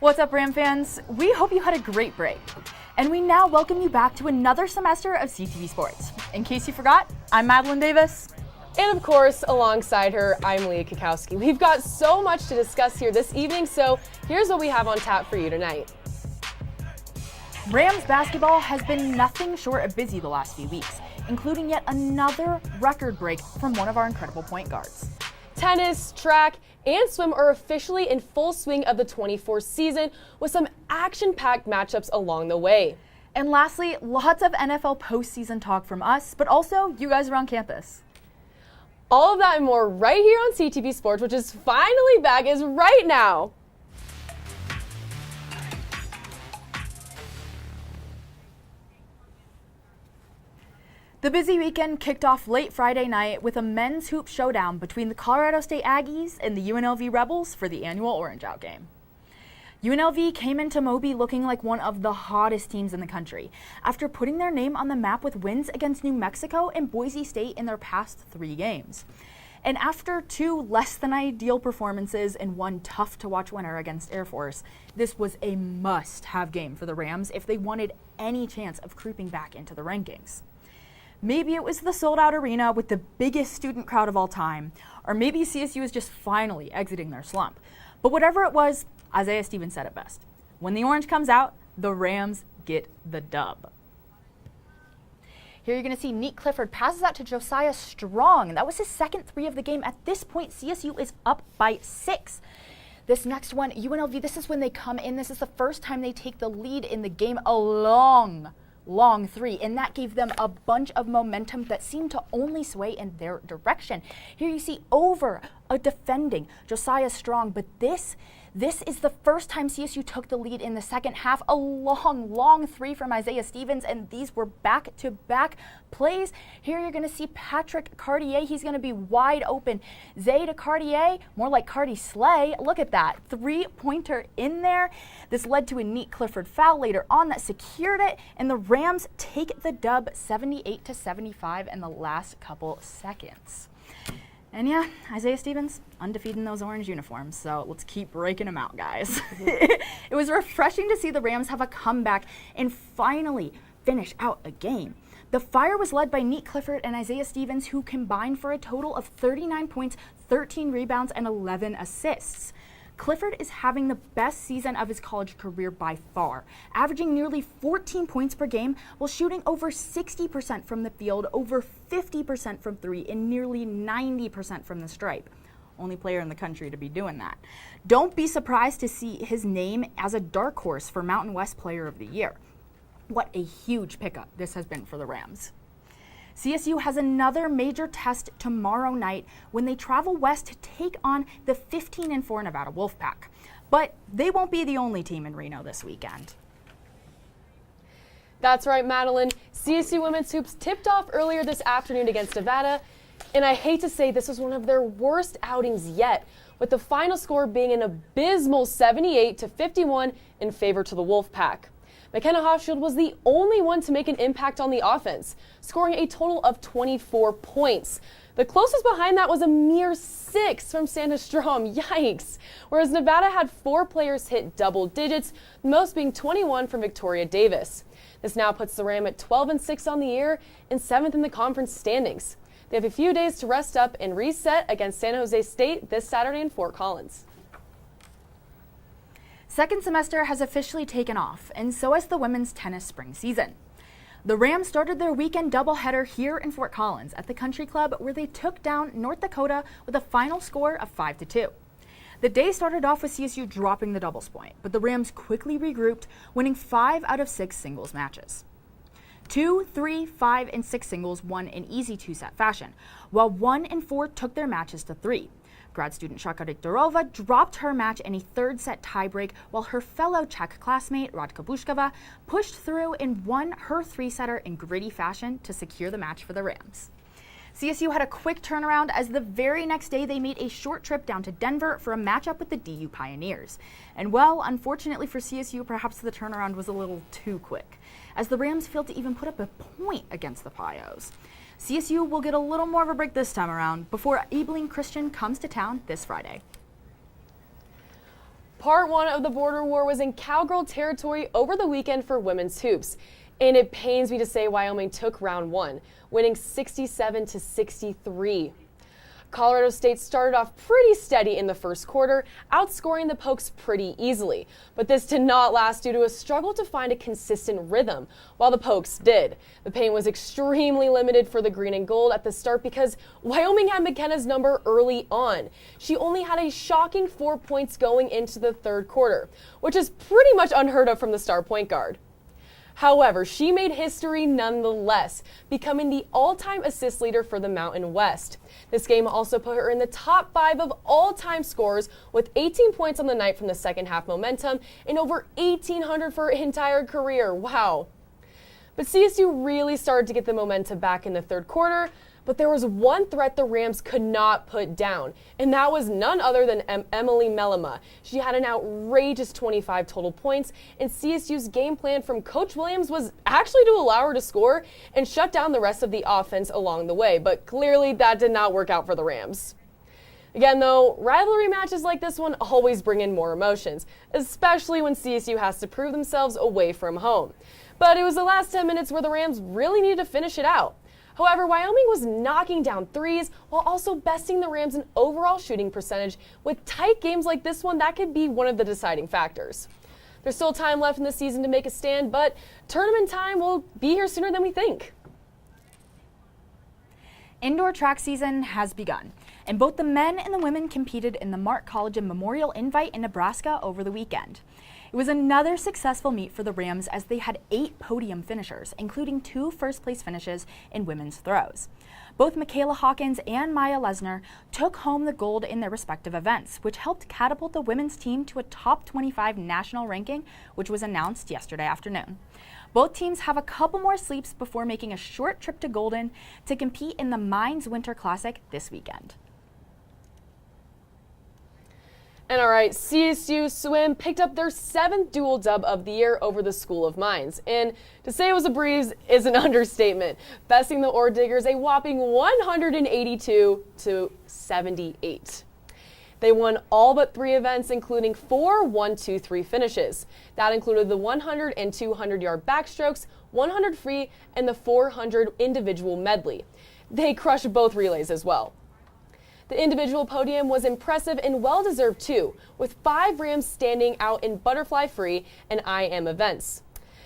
What's up, Ram fans? We hope you had a great break. And we now welcome you back to another semester of CTV Sports. In case you forgot, I'm Madeline Davis. And of course, alongside her, I'm Leah Cackowski. We've got so much to discuss here this evening, so here's what we have on tap for you tonight. Rams basketball has been nothing short of busy the last few weeks, including yet another record break from one of our incredible point guards. Tennis, track, and swim are officially in full swing of the 24 season with some action-packed matchups along the way. And lastly, lots of NFL postseason talk from us, but also you guys around campus. All of that and more right here on CTV Sports, which is finally back, is right now. The busy weekend kicked off late Friday night with a men's hoop showdown between the Colorado State Aggies and the UNLV Rebels for the annual Orange Out game. UNLV came into Moby looking like one of the hottest teams in the country after putting their name on the map with wins against New Mexico and Boise State in their past 3 games. And after 2 less than ideal performances and 1 tough to watch winner against Air Force, this was a must-have game for the Rams if they wanted any chance of creeping back into the rankings. Maybe it was the sold-out arena with the biggest student crowd of all time, or maybe CSU is just finally exiting their slump. But whatever it was, Isaiah Stevens said it best. When the orange comes out, the Rams get the dub. Here you're going to see Neat Clifford passes out to Josiah Strong. That was his second 3 of the game. At this point, CSU is up by 6. This next one, UNLV, this is when they come in. This is the first time they take the lead in the game. A long 3, and that gave them a bunch of momentum that seemed to only sway in their direction. Here you see over a defending Josiah Strong, but this is the first time CSU took the lead in the second half. A long 3 from Isaiah Stevens, and these were back-to-back plays. Here you're going to see Patrick Cartier. He's going to be wide open. Zay to Cartier, more like Cardi Slay. Look at that 3-pointer in there. This led to a Neat Clifford foul later on that secured it, and the Rams take the dub 78-75 in the last couple seconds. And yeah, Isaiah Stevens, undefeated in those orange uniforms, so let's keep breaking them out, guys. It was refreshing to see the Rams have a comeback and finally finish out a game. The Fire was led by Neat Clifford and Isaiah Stevens, who combined for a total of 39 points, 13 rebounds, and 11 assists. Clifford is having the best season of his college career by far, averaging nearly 14 points per game while shooting over 60% from the field, over 50% from 3, and nearly 90% from the stripe. Only player in the country to be doing that. Don't be surprised to see his name as a dark horse for Mountain West Player of the Year. What a huge pickup this has been for the Rams. CSU has another major test tomorrow night when they travel west to take on the 15-4 Nevada Wolfpack. But they won't be the only team in Reno this weekend. That's right, Madeline. CSU women's hoops tipped off earlier this afternoon against Nevada, and I hate to say this was one of their worst outings yet, with the final score being an abysmal 78-51 in favor to the Wolfpack. McKenna Hofschild was the only one to make an impact on the offense, scoring a total of 24 points. The closest behind that was a mere 6 from Santa Strom. Yikes! Whereas Nevada had 4 players hit double digits, the most being 21 from Victoria Davis. This now puts the Ram at 12-6 on the year and 7th in the conference standings. They have a few days to rest up and reset against San Jose State this Saturday in Fort Collins. Second semester has officially taken off, and so has the women's tennis spring season. The Rams started their weekend doubleheader here in Fort Collins at the Country Club, where they took down North Dakota with a final score of 5-2. The day started off with CSU dropping the doubles point, but the Rams quickly regrouped, winning 5 out of 6 singles matches. 2, 3, 5, and 6 singles won in easy 2-set fashion, while 1 and 4 took their matches to 3. Grad student Shaka Diktorova dropped her match in a 3rd-set tiebreak, while her fellow Czech classmate Radka Bushkova pushed through and won her 3-setter in gritty fashion to secure the match for the Rams. CSU had a quick turnaround as the very next day they made a short trip down to Denver for a matchup with the DU Pioneers. And well, unfortunately for CSU, perhaps the turnaround was a little too quick, as the Rams failed to even put up a point against the Pios. CSU will get a little more of a break this time around before Abilene Christian comes to town this Friday. Part 1 of the border war was in cowgirl territory over the weekend for women's hoops. And it pains me to say Wyoming took round 1, winning 67-63. Colorado State started off pretty steady in the first quarter, outscoring the Pokes pretty easily. But this did not last due to a struggle to find a consistent rhythm, while the Pokes did. The paint was extremely limited for the green and gold at the start because Wyoming had McKenna's number early on. She only had a shocking 4 points going into the third quarter, which is pretty much unheard of from the star point guard. However, she made history nonetheless, becoming the all-time assist leader for the Mountain West. This game also put her in the top 5 of all-time scorers with 18 points on the night from the second half momentum and over 1,800 for her entire career. Wow. But CSU really started to get the momentum back in the third quarter, but there was one threat the Rams could not put down, and that was none other than Emily Mellema. She had an outrageous 25 total points, and CSU's game plan from Coach Williams was actually to allow her to score and shut down the rest of the offense along the way, but clearly that did not work out for the Rams. Again, though, rivalry matches like this one always bring in more emotions, especially when CSU has to prove themselves away from home. But it was the last 10 minutes where the Rams really needed to finish it out. However, Wyoming was knocking down threes while also besting the Rams in overall shooting percentage. With tight games like this one, that could be one of the deciding factors. There's still time left in the season to make a stand, but tournament time will be here sooner than we think. Indoor track season has begun, and both the men and the women competed in the Mark College and Memorial Invite in Nebraska over the weekend. It was another successful meet for the Rams as they had 8 podium finishers, including 2 first-place finishes in women's throws. Both Michaela Hawkins and Maya Lesner took home the gold in their respective events, which helped catapult the women's team to a top 25 national ranking, which was announced yesterday afternoon. Both teams have a couple more sleeps before making a short trip to Golden to compete in the Mines Winter Classic this weekend. And all right, CSU Swim picked up their 7th dual dub of the year over the School of Mines. And to say it was a breeze is an understatement, besting the Ore Diggers a whopping 182-78. They won all but 3 events, including 4 1-2-3 finishes. That included the 100 and 200-yard backstrokes, 100 free, and the 400 individual medley. They crushed both relays as well. The individual podium was impressive and well-deserved too, with 5 Rams standing out in butterfly free and IM events.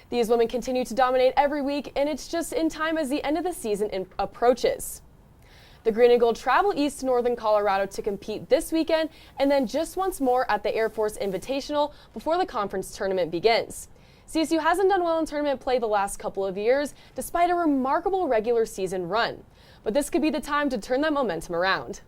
These women continue to dominate every week, and it's just in time as the end of the season approaches. The Green and Gold travel east to northern Colorado to compete this weekend, and then just once more at the Air Force Invitational before the conference tournament begins. CSU hasn't done well in tournament play the last couple of years, despite a remarkable regular season run. But this could be the time to turn that momentum around.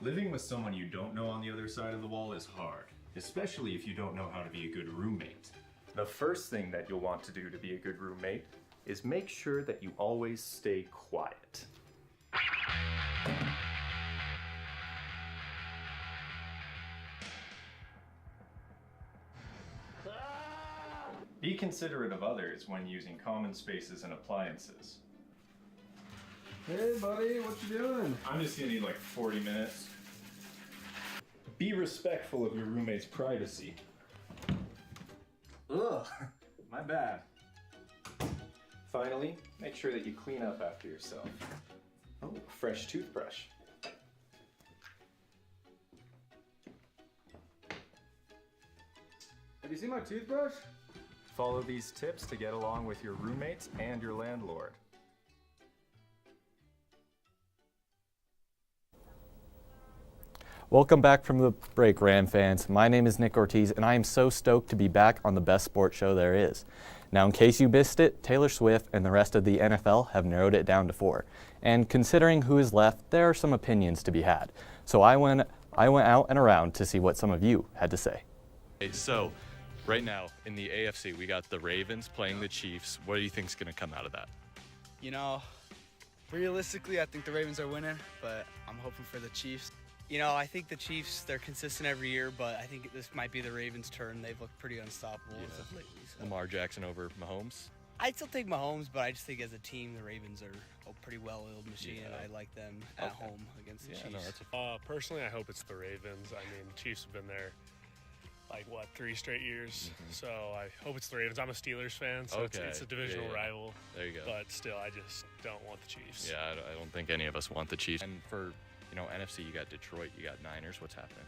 Living with someone you don't know on the other side of the wall is hard, especially if you don't know how to be a good roommate. The first thing that you'll want to do to be a good roommate is make sure that you always stay quiet. Be considerate of others when using common spaces and appliances. Hey buddy, what you doing? I'm just gonna need like 40 minutes. Be respectful of your roommate's privacy. Ugh, my bad. Finally, make sure that you clean up after yourself. Oh, fresh toothbrush. Have you seen my toothbrush? Follow these tips to get along with your roommates and your landlord. Welcome back from the break, Ram fans. My name is Nick Ortiz, and I am so stoked to be back on the best sports show there is. Now, in case you missed it, Taylor Swift and the rest of the NFL have narrowed it down to 4. And considering who is left, there are some opinions to be had. So I went out and around to see what some of you had to say. So, right now in the AFC, we got the Ravens playing the Chiefs. What do you think is going to come out of that? You know, realistically, I think the Ravens are winning, but I'm hoping for the Chiefs. You know, I think the Chiefs, they're consistent every year, but I think this might be the Ravens' turn. They've looked pretty unstoppable as of lately. So. Lamar Jackson over Mahomes? I'd still take Mahomes, but I just think as a team, the Ravens are a pretty well-oiled machine, and I like them at home against the Chiefs. No, that's Personally, I hope it's the Ravens. I mean, Chiefs have been there, 3 straight years. So I hope it's the Ravens. I'm a Steelers fan, so it's a divisional rival. There you go. But still, I just don't want the Chiefs. Yeah, I don't think any of us want the Chiefs. And for, NFC, you got Detroit, you got Niners. What's happening?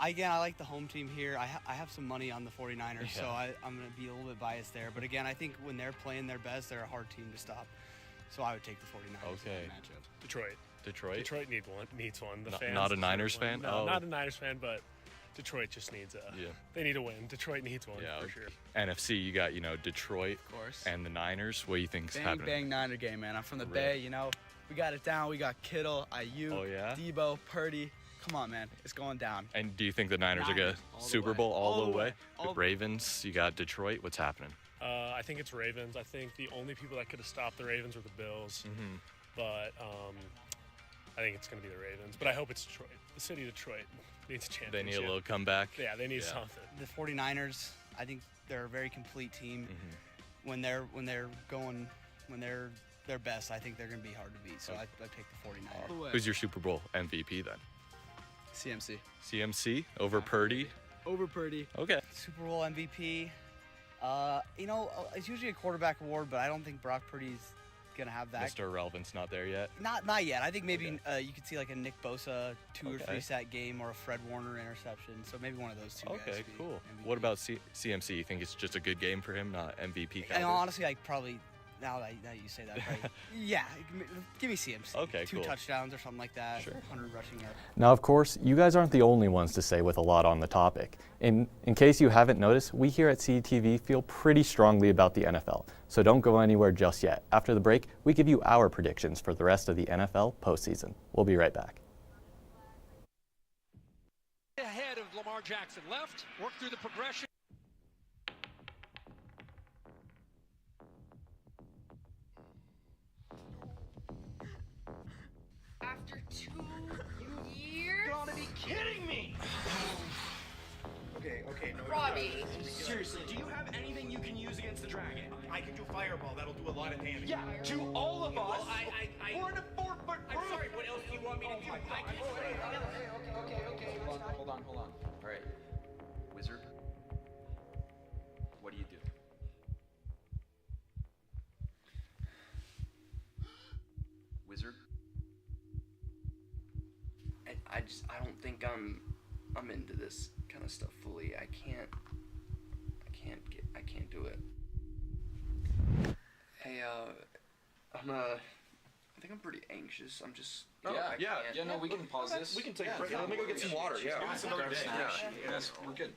Again, I like the home team here. I have some money on the 49ers, so I'm going to be a little bit biased there. But again, I think when they're playing their best, they're a hard team to stop. So I would take the 49ers in that matchup. Detroit needs one. The fans not a Niners fan? No, not a Niners fan, but Detroit just needs they need a win. Detroit needs one for sure. NFC, you got, Detroit Of course. and the Niners. What do you think's happening? Bang Niner game, man. I'm from the Bay, We got it down. We got Kittle, Ayuk, Debo, Purdy. Come on, man. It's going down. And do you think the Niners are going to Super Bowl all the way? The Ravens, you got Detroit. What's happening? I think it's Ravens. I think the only people that could have stopped the Ravens were the Bills. Mm-hmm. But I think it's going to be the Ravens. But I hope it's Detroit. The city of Detroit needs a championship. They need a little comeback. Yeah, they need something. The 49ers, I think they're a very complete team. When they're their best, I think they're going to be hard to beat. So I pick the 49ers. Who's your Super Bowl MVP then? CMC. CMC over Purdy? Over Purdy. Okay. Super Bowl MVP. It's usually a quarterback award, but I don't think Brock Purdy's gonna have that. Mr. Irrelevant's not there yet. Not yet. I think maybe you could see like a Nick Bosa 2 or 3 sack game or a Fred Warner interception. So maybe one of those two. Okay, cool. MVP. What about CMC? You think it's just a good game for him, not MVP? And honestly, I probably. Now that you say that, right? Yeah, give me CMC. Okay, 2 touchdowns or something like that. Sure. 100 rushing yards. Now, of course, you guys aren't the only ones to say with a lot on the topic. In case you haven't noticed, we here at CTV feel pretty strongly about the NFL. So don't go anywhere just yet. After the break, we give you our predictions for the rest of the NFL postseason. We'll be right back. Ahead of Lamar Jackson. Left, work through the progression. After 2 years? You're gonna be kidding me! Okay, no. Robbie. Seriously, do you have anything you can use against the dragon? I can do fireball. That'll do a lot of damage. Yeah, to all of us. Well, we're in a 4-foot room. I'm sorry, what else do you want me to do? Okay. Hold on. All right. Wizard, what do you do? Wizard? I don't think I'm into this kind of stuff fully. I can't do it. Hey, I think I'm pretty anxious. I'm just no, we can pause this. We can take a break. Let me go get some water. Yeah, it's another day. Yes, we're good.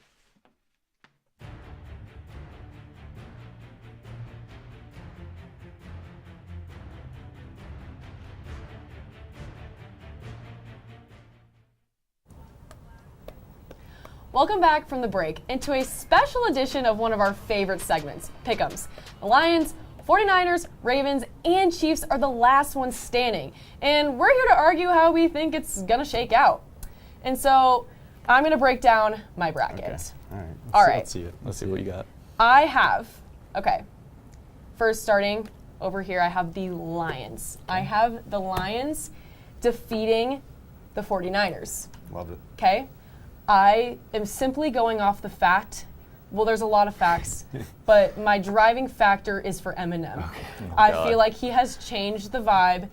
Welcome back from the break into a special edition of one of our favorite segments, Pick'ems. The Lions, 49ers, Ravens, and Chiefs are the last ones standing. And we're here to argue how we think it's going to shake out. And so I'm going to break down my bracket. Okay. All right. Let's see it. Let's see what you got. I have, first starting over here, I have the Lions. I have the Lions defeating the 49ers. Love it. Okay? I am simply going off the fact, well, there's a lot of facts, but my driving factor is for Eminem. Okay. I feel like he has changed the vibe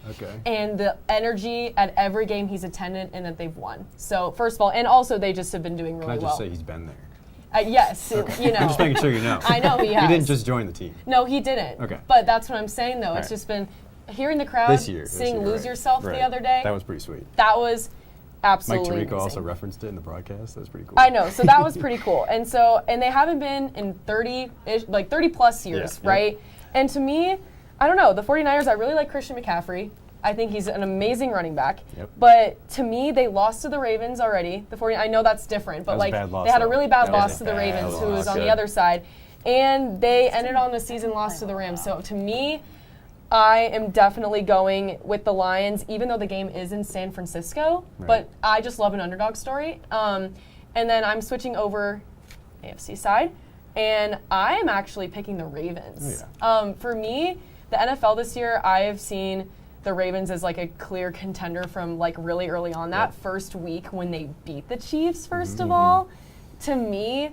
and the energy at every game he's attended and that they've won. So, first of all, and also they just have been doing really well. Can I just say he's been there? Yes, I'm just making sure you know. I know he has. He didn't just join the team. No, he didn't. Okay. But that's what I'm saying, though. It's just been hearing the crowd sing Lose Yourself the other day. That was pretty sweet. That was absolutely Mike Tirico amazing. also referenced it in the broadcast. That was pretty cool. I know. So that was pretty cool. And they haven't been in 30 plus years, right? And to me, I don't know. The 49ers, I really like Christian McCaffrey. I think he's an amazing running back. Yep. But to me, they lost to the Ravens already. The 49ers, I know that's different, but they had a really bad loss to the Ravens, who was on the other side. And they ended on a season loss to the Rams. So to me, I am definitely going with the Lions, even though the game is in San Francisco. Right. But I just love an underdog story. And then I'm switching over AFC side. and I'm actually picking the Ravens. Oh, For me, the NFL this year, I have seen the Ravens as like a clear contender from like really early on. That first week when they beat the Chiefs, first of all, to me,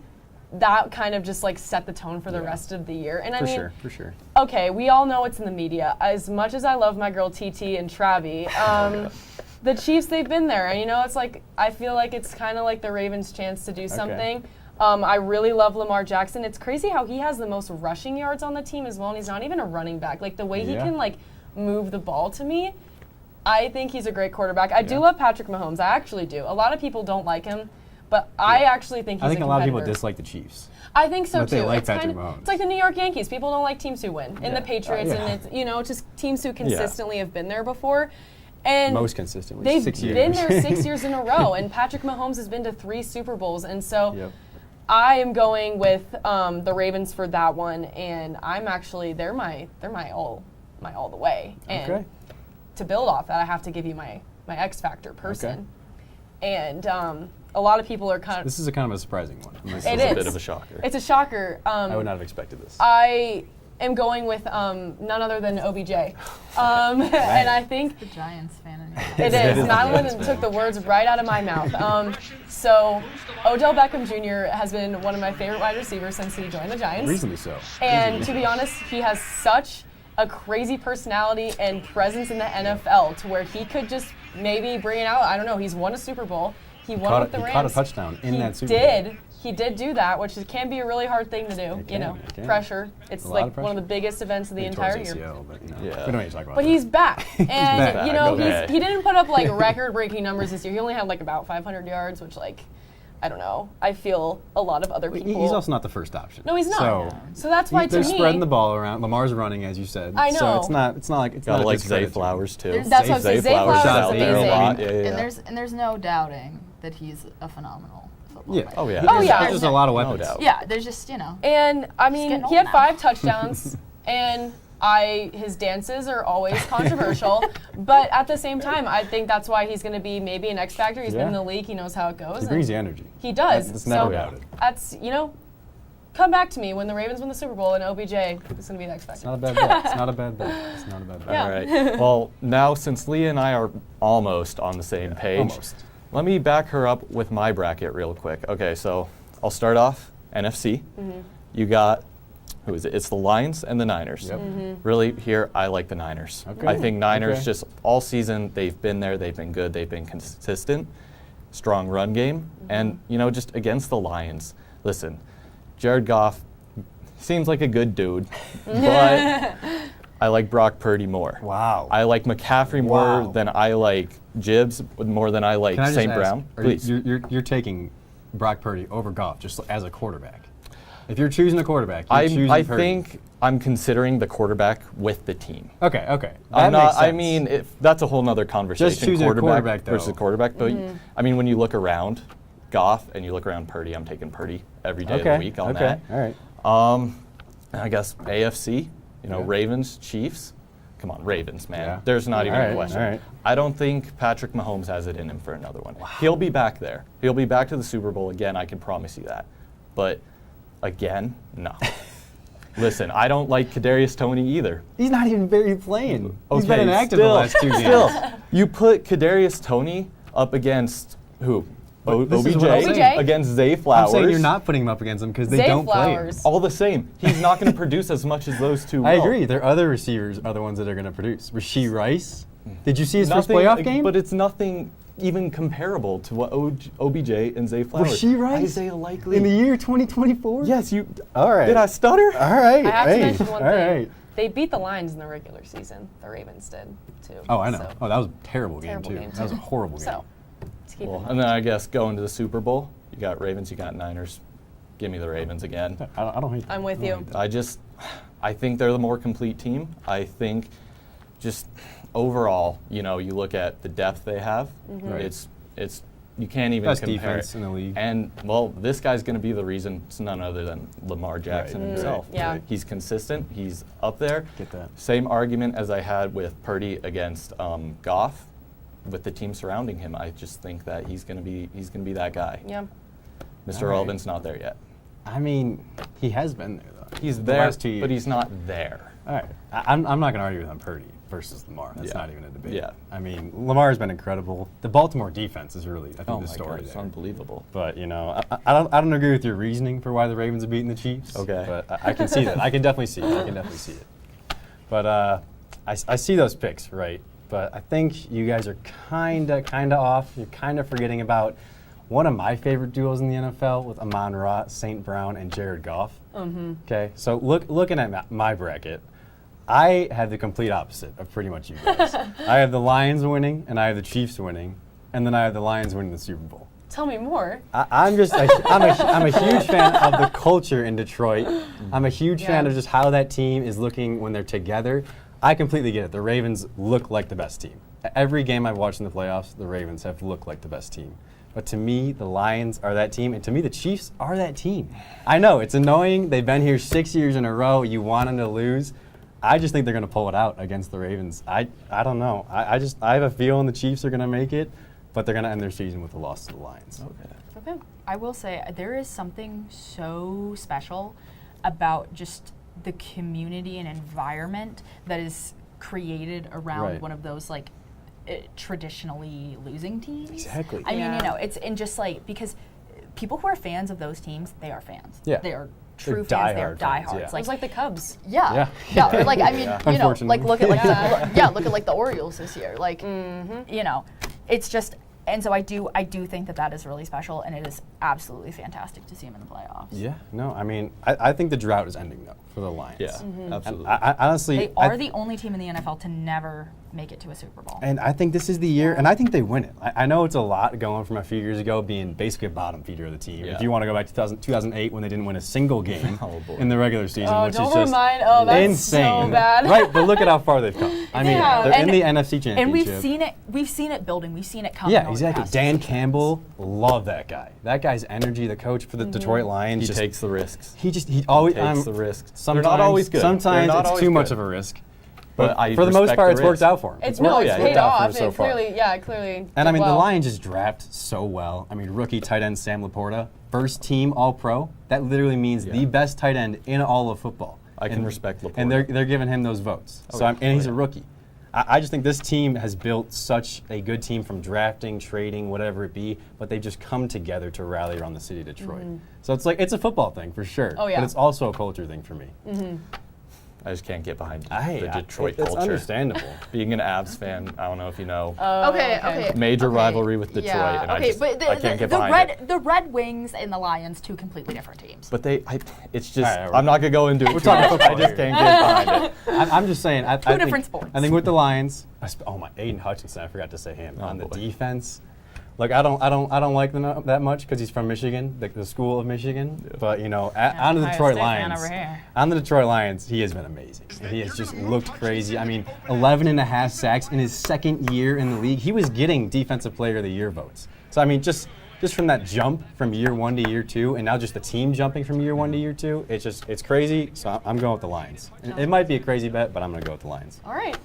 that kind of just like set the tone for the rest of the year. And I mean, for sure. Okay, we all know it's in the media. As much as I love my girl TT and Travi, the Chiefs, they've been there. And, you know, it's like, I feel like it's kind of like the Ravens' chance to do something. I really love Lamar Jackson. It's crazy how he has the most rushing yards on the team as well, and he's not even a running back. Like, the way he can, like, move the ball to me, I think he's a great quarterback. I do love Patrick Mahomes. I actually do. A lot of people don't like him, but I actually think he's I think a lot of people competitor. dislike the Chiefs. I think so But too. they like It's Patrick kind of, Mahomes. it's like the New York Yankees. People don't like teams who win, and the Patriots, yeah. and it's, you know, just teams who consistently have been there before. And Most consistently, they've 6 years. been there 6 years in a row, and Patrick Mahomes has been to 3 Super Bowls, and so I am going with the Ravens for that one, and I'm actually they're my all the way. And to build off that, I have to give you my X Factor person, and a lot of people are kind of. This is a kind of a surprising one. It is a bit of a shocker. It's a shocker. I would not have expected this. I am going with none other than OBJ. And I think The Giants fan in it is. Madeline took the words right out of my mouth. So Odell Beckham Jr. has been one of my favorite wide receivers since he joined the Giants. Reasonably so. And to be honest, he has such a crazy personality and presence in the NFL to where he could just maybe bring it out. I don't know. He's won a Super Bowl. He won with the Rams. He caught a touchdown in that Super Bowl. He did do that, which can be a really hard thing to do. You know, pressure. It's like one of the biggest events of the entire year. ACL, but, you know, we don't need to talk about But that. he's back, and back. you know Okay. he didn't put up like record-breaking numbers this year. He only had like about 500 yards, which like I don't know. I feel a lot of other people. He's also not the first option. No, he's not. So that's why to they're me, spreading the ball around. Lamar's running, as you said. I know. So it's not like it's Gotta not like a Zay discredit to him. Flowers too. That's what I'm saying. Zay Flowers is out there a amazing. lot. Yeah, And there's no doubting that he's a phenomenal football player. Oh yeah. There's just a lot of weapons. No doubt. Yeah, there's just, you know. And I mean, getting he had old now. 5 touchdowns, and his dances are always controversial. But at the same time, I think that's why he's going to be maybe an X Factor. He's been in the league. He knows how it goes. He brings the energy. He does. That's never doubted. That's, you know, come back to me when the Ravens win the Super Bowl and OBJ is going to be the X Factor. It's not a bad bet. It's not a bad bet. It's not a bad bet. Yeah. All right. Well, now since Leah and I are almost on the same page, almost. Let me back her up with my bracket real quick. Okay, so I'll start off NFC. You got, who is it? It's the Lions and the Niners. Yep. Really, here, I like the Niners. Okay. I think Niners Okay. just all season, they've been there, they've been good, they've been consistent, strong run game, and, you know, just against the Lions. Listen, Jared Goff seems like a good dude, but I like Brock Purdy more. Wow. I like McCaffrey more Wow. than I like Gibbs, more than I like Can I just St. ask, Brown. are Please. You're taking Brock Purdy over Goff just as a quarterback. If you're choosing a quarterback, you're choosing I Purdy. think I'm considering the quarterback with the team. Okay. I'm That not. makes I sense. mean, that's a whole nother conversation. Just choosing a quarterback, though. versus quarterback. But I mean, when you look around Goff and you look around Purdy, I'm taking Purdy every day of the week on that. All right. And I guess AFC. You know, Ravens, Chiefs. Come on, Ravens, man. Yeah. There's not even All a right, question. all right. I don't think Patrick Mahomes has it in him for another one. He'll be back there. He'll be back to the Super Bowl again. I can promise you that. But again, no. Listen, I don't like Kadarius Toney either. He's not even barely playing. He's Okay, been inactive the last 2 games. Still, you put Kadarius Toney up against who? This is what I'm saying. Against Zay Flowers. I'm saying you're not putting him up against them because they Zay don't Flowers. play him. All the same, he's not going to produce as much as those two. I will. agree. Their other receivers are the ones that are going to produce. Rasheed Rice. Did you see his first Nothing, playoff game? But it's nothing even comparable to what OBJ and Zay Flowers. Rasheed Rice? Isaiah Likely. in the year 2024? Yes, you. All right. Did I stutter? All right. I have hey. to mention one All thing. right. They beat the Lions in the regular season. The Ravens did too. Oh, I know. So, Oh, that was a terrible game, terrible too. game, That was a too. horrible game. So, to keep in Well, mind. and then I guess going to the Super Bowl, you got Ravens, you got Niners. Give me the Ravens again. I don't hate that. I'm with I don't you. hate that. I think they're the more complete team. I think just overall, you know, you look at the depth they have. Right. It's you can't even Best compare defense it. in the league. And well, this guy's going to be the reason. It's none other than Lamar Jackson Right. himself. Yeah. Right. He's consistent. He's up there. Get that. Same argument as I had with Purdy against Goff. With the team surrounding him, I just think that he's going to be that guy. Yeah. Mr. All right. Irrelevant's not there yet. I mean, he has been there, though. He's the there, last 2 years. but he's not there. All right. I'm not going to argue with him, Purdy versus Lamar. That's Yeah. not even a debate. Yeah. I mean, Lamar's been incredible. The Baltimore defense is really, I think, the story It's there. unbelievable. But, I don't agree with your reasoning for why the Ravens are beating the Chiefs. Okay. But I can see that. I can definitely see it. But I see those picks, right? But I think you guys are kind of off. You're kind of forgetting about one of my favorite duos in the NFL with Amon-Ra, St. Brown, and Jared Goff. Mm-hmm. Okay, so looking at my bracket, I have the complete opposite of pretty much you guys. I have the Lions winning, and I have the Chiefs winning, and then I have the Lions winning the Super Bowl. Tell me more. I'm a huge fan of the culture in Detroit. I'm a huge fan of just how that team is looking when they're together. I completely get it. The Ravens look like the best team. Every game I've watched in the playoffs, the Ravens have looked like the best team. But to me, the Lions are that team, and to me, the Chiefs are that team. I know, it's annoying. They've been here 6 years in a row. You want them to lose. I just think they're going to pull it out against the Ravens. I don't know. I have a feeling the Chiefs are going to make it, but they're going to end their season with a loss to the Lions. Okay. I will say there is something so special about just the community and environment that is created around one of those traditionally losing teams. Exactly. I mean, it's just because people who are fans of those teams, they are fans. Yeah. They are true They're fans. They're diehard diehards. fans, yeah. It's like the Cubs. Yeah. Yeah. Or I mean, Unfortunately. look at look at the Orioles this year. It's just. And so I do think that is really special, and it is absolutely fantastic to see him in the playoffs. Yeah, no, I mean, I think the drought is ending, though, for the Lions. Yeah, absolutely. I honestly, They are the only team in the NFL to never make it to a Super Bowl. and I think this is the year, and I think they win it. I know it's a lot going from a few years ago being basically a bottom feeder of the team. Yeah. If you want to go back to 2008 when they didn't win a single game in the regular season, Oh, which don't is just remind. Oh, that's insane. so bad. Right, but look at how far they've come. I mean, Yeah. they're in And- the NFC Championship. And we've seen it building. We've seen it come. Yeah, over the exactly. past Dan few seasons. Campbell, love that guy. That guy's energy, the coach for the Detroit Lions. He just takes the risks. He always takes the risks. Sometimes, They're not always good. Sometimes They're not it's always too much good. of a risk. But But I for the most respect part, the it's worked risk. out for him. It's worked paid out for off. him so It far. clearly. And I mean, did the well. Lions just draft so well. I mean, rookie tight end Sam Laporta, first team All-Pro. That literally means the best tight end in all of football. I can respect Laporta. And they're giving him those votes. Oh, So yeah. and he's a rookie. I just think this team has built such a good team from drafting, trading, whatever it be, but they've just come together to rally around the city of Detroit. So it's a football thing for sure. Oh, yeah. But it's also a culture thing for me. I just can't get behind Hey, the Detroit it's culture. understandable. Being an Avs fan, I don't know if you know, Okay. major rivalry with Detroit, Yeah. and Okay, but I can't get behind it. the Red Wings and the Lions, two completely different teams. But it's just, All right, I'm not gonna go into it. We're too talking much. football I just here. can't get behind it. I'm just saying. I think, different sports. I think with the Lions, Aiden Hutchinson. I forgot to say him on the defense. Like I don't like them that much because he's from Michigan, the school of Michigan. Yeah. But on the Ohio Detroit State fan Lions, over here. on the Detroit Lions, he has been amazing. And he has just looked crazy. I mean, 11 and a half sacks in his second year in the league. He was getting Defensive Player of the Year votes. So I mean, just from that jump from year 1 to year 2, and now just the team jumping from year 1 to year 2, it's crazy. So I'm going with the Lions. It might be a crazy bet, but I'm going to go with the Lions. All right.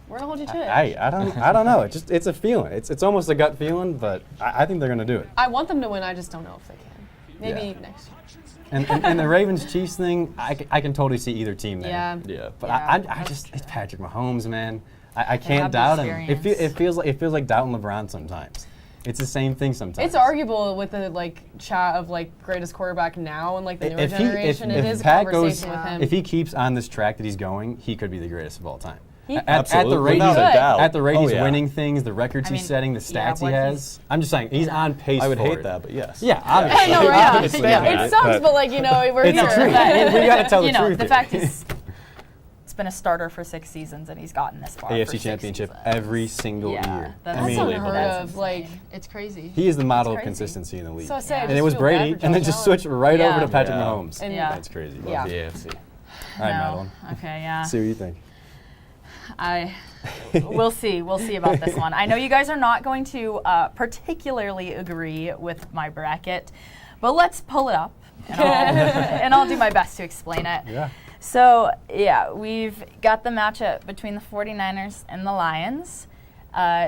We're gonna hold you to it. I don't know. It's a feeling. It's almost a gut feeling, but I think they're gonna do it. I want them to win. I just don't know if they can. Maybe next year. And the Ravens Chiefs thing, I can totally see either team there. Yeah. But Yeah, I just it's Patrick Mahomes, man. I have can't the doubt him. experience. It feels like doubting LeBron sometimes. It's the same thing sometimes. It's arguable with the chat of greatest quarterback now and the newer generation. It is a Pat conversation goes, with him. if he keeps on this track that he's going, he could be the greatest of all time. At Absolutely. the rate Without he's a doubt. at the rate Oh, he's yeah. winning things, the records I he's mean, setting, the yeah, stats he what has. I'm just saying he's on pace. I would for hate it. that, but yes. Yeah, I obviously. know, yeah. Obviously, It sucks, but we're It's here. the truth. We got to tell the truth. The here. fact is, it's been a starter for 6 seasons, and he's gotten this far. for AFC 6 Championship seasons. every single year. That's I mean, unheard of. it's crazy. he is the model of crazy. consistency in the league. So I say, I and just it was feel bad Brady, for and then Josh just Allen. switch right Yeah. over to Patrick Yeah. Mahomes. And That's crazy. Yeah. The AFC. All right, No. Madeline. Okay, yeah. See what you think. We'll see about this one. I know you guys are not going to particularly agree with my bracket, but let's pull it up, and I'll do my best to explain it. Yeah. So, we've got the matchup between the 49ers and the Lions.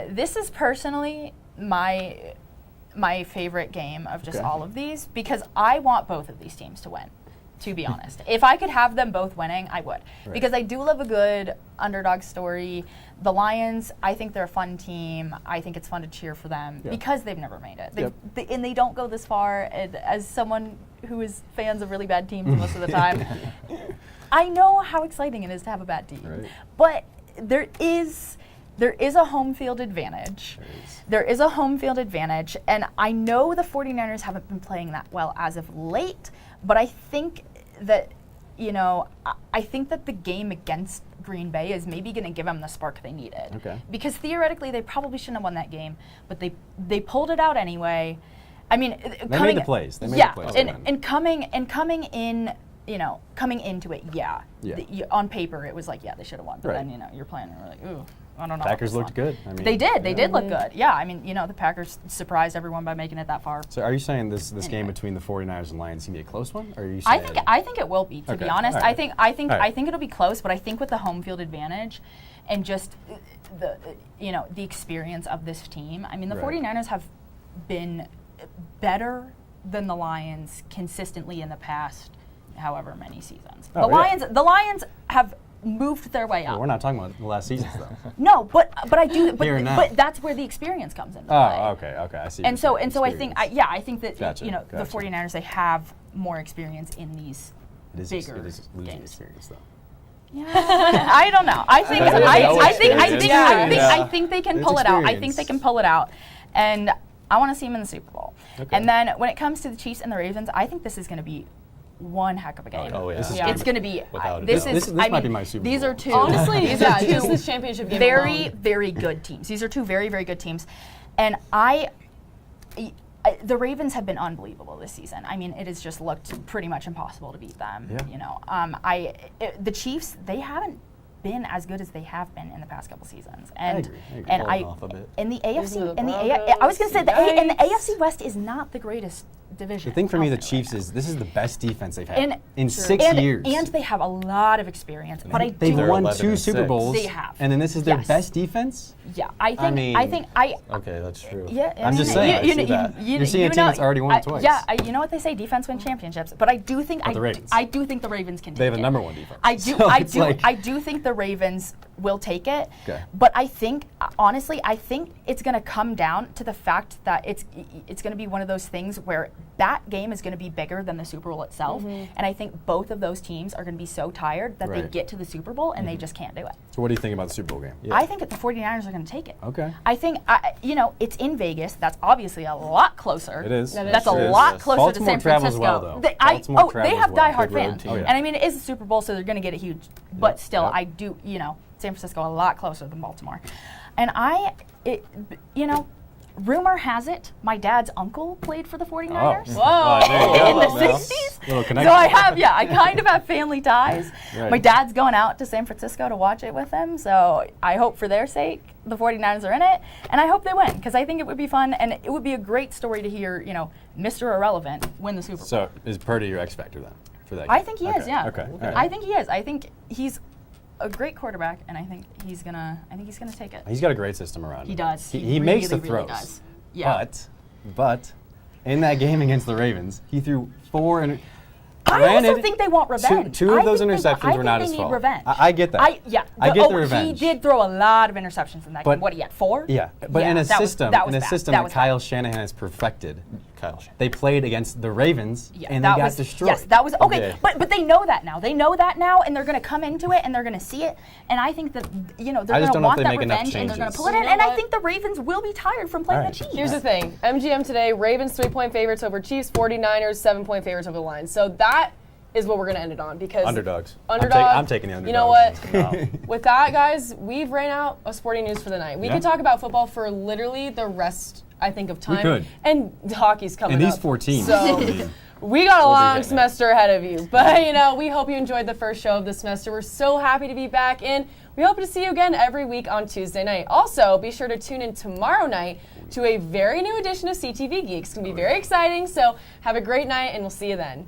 This is personally my my favorite game of just all of these because I want both of these teams to win, to be honest. If I could have them both winning, I would. Right. Because I do love a good underdog story. The Lions, I think they're a fun team. I think it's fun to cheer for them because they've never made it. And they don't go this far. And as someone who is fans of really bad teams most of the time, I know how exciting it is to have a bad team. Right. But there is a home field advantage. There is a home field advantage. And I know the 49ers haven't been playing that well as of late, but I think that, I think that the game against Green Bay is maybe going to give them the spark they needed. Okay. Because theoretically, they probably shouldn't have won that game, but they pulled it out anyway. I mean, they made the plays. They made the plays. And coming in, coming into it, on paper, it was like, they should have won. But then, you're playing and we're like, ooh, I don't know. Packers looked good. I mean, they did look good. Yeah, I mean, the Packers surprised everyone by making it that far. So are you saying this game between the 49ers and Lions is going to be a close one? Or are you saying I think it will be, to be honest. Right. I think it'll be close, but I think with the home field advantage and just the experience of this team, I mean, the 49ers have been better than the Lions consistently in the past however many seasons. The Lions have moved their way up. Well, we're not talking about the last seasons though. No, but I do. But that's where the experience comes into play. Oh, okay, I see. And so I think that the 49ers, they have more experience in these bigger it is losing games. Experience though. Yeah, I don't know. I think they can pull it out. I think they can pull it out, and I want to see them in the Super Bowl. Okay. And then when it comes to the Chiefs and the Ravens, I think this is going to be one heck of a game. Oh, yeah. It's going to be. This might be my Super Bowl. These are two. Honestly, just this championship game. Very, very good teams. These are two very, very good teams, and the Ravens have been unbelievable this season. I mean, it has just looked pretty much impossible to beat them. Yeah. The Chiefs, they haven't been as good as they have been in the past couple seasons. And I agree. In the AFC, I was going to say and the AFC West is not the greatest division. The thing for me, the Chiefs is this is the best defense they've had in 6 years. And they have a lot of experience. But they've won 2 Super Bowls. They have. And then this is their best defense? Yeah, I think. Okay, that's true. Yeah, I'm just saying. You're seeing a team that's already won it twice. Yeah, you know what they say? Defense wins championships. But I do think I do think the Ravens can take it. They have a number 1 defense. I do think the Ravens will take it. Okay. But I think honestly, it's going to come down to the fact that it's going to be one of those things where that game is going to be bigger than the Super Bowl itself. Mm-hmm. And I think both of those teams are going to be so tired that they get to the Super Bowl and they just can't do it. So what do you think about the Super Bowl game? Yeah. I think that the 49ers are going to take it. Okay. I think, it's in Vegas. That's obviously a lot closer. It is. That's a lot closer to San Francisco. Well, though. They have diehard fans. And I mean, it is the Super Bowl, so they're going to get a huge, but still, I do, San Francisco a lot closer than Baltimore. And rumor has it, my dad's uncle played for the 49ers. Whoa. In the 60s. So I kind of have family ties. Right. My dad's going out to San Francisco to watch it with him. So I hope for their sake the 49ers are in it. And I hope they win because I think it would be fun and it would be a great story to hear, Mr. Irrelevant win the Super Bowl. So is Purdy your X factor then for that game? I think he is, yeah. Okay. I think he is. I think he's a great quarterback, and I think he's gonna take it. He's got a great system around him. He does. He really, makes the really throws. Does. Yeah. But in that game against the Ravens, he threw 4. I also think they want revenge. Two of those interceptions were not his fault. Revenge. I get that. I get the revenge. He did throw a lot of interceptions in that game. What he had 4? Yeah, but in a system that Kyle Shanahan has perfected. They played against the Ravens and they got destroyed. Yes, that was okay. But they know that now. They know that now, and they're going to come into it and they're going to see it. And I think that they're going to want that revenge and they're going to pull it in. And I think the Ravens will be tired from playing the Chiefs. Here's the thing: MGM today, Ravens 3-point favorites over Chiefs, 49ers 7-point favorites over the Lions. So that is what we're going to end it on because underdogs. I'm taking the underdogs. You know what? With that, guys, we've ran out of sporting news for the night. We could talk about football for literally the rest, I think, of time. We could. And hockey's coming up. And these 4 teams. So we got a long semester ahead of you. But, we hope you enjoyed the first show of the semester. We're so happy to be back in. We hope to see you again every week on Tuesday night. Also, be sure to tune in tomorrow night to a very new edition of CTV Geeks. It's going to be very exciting. So have a great night, and we'll see you then.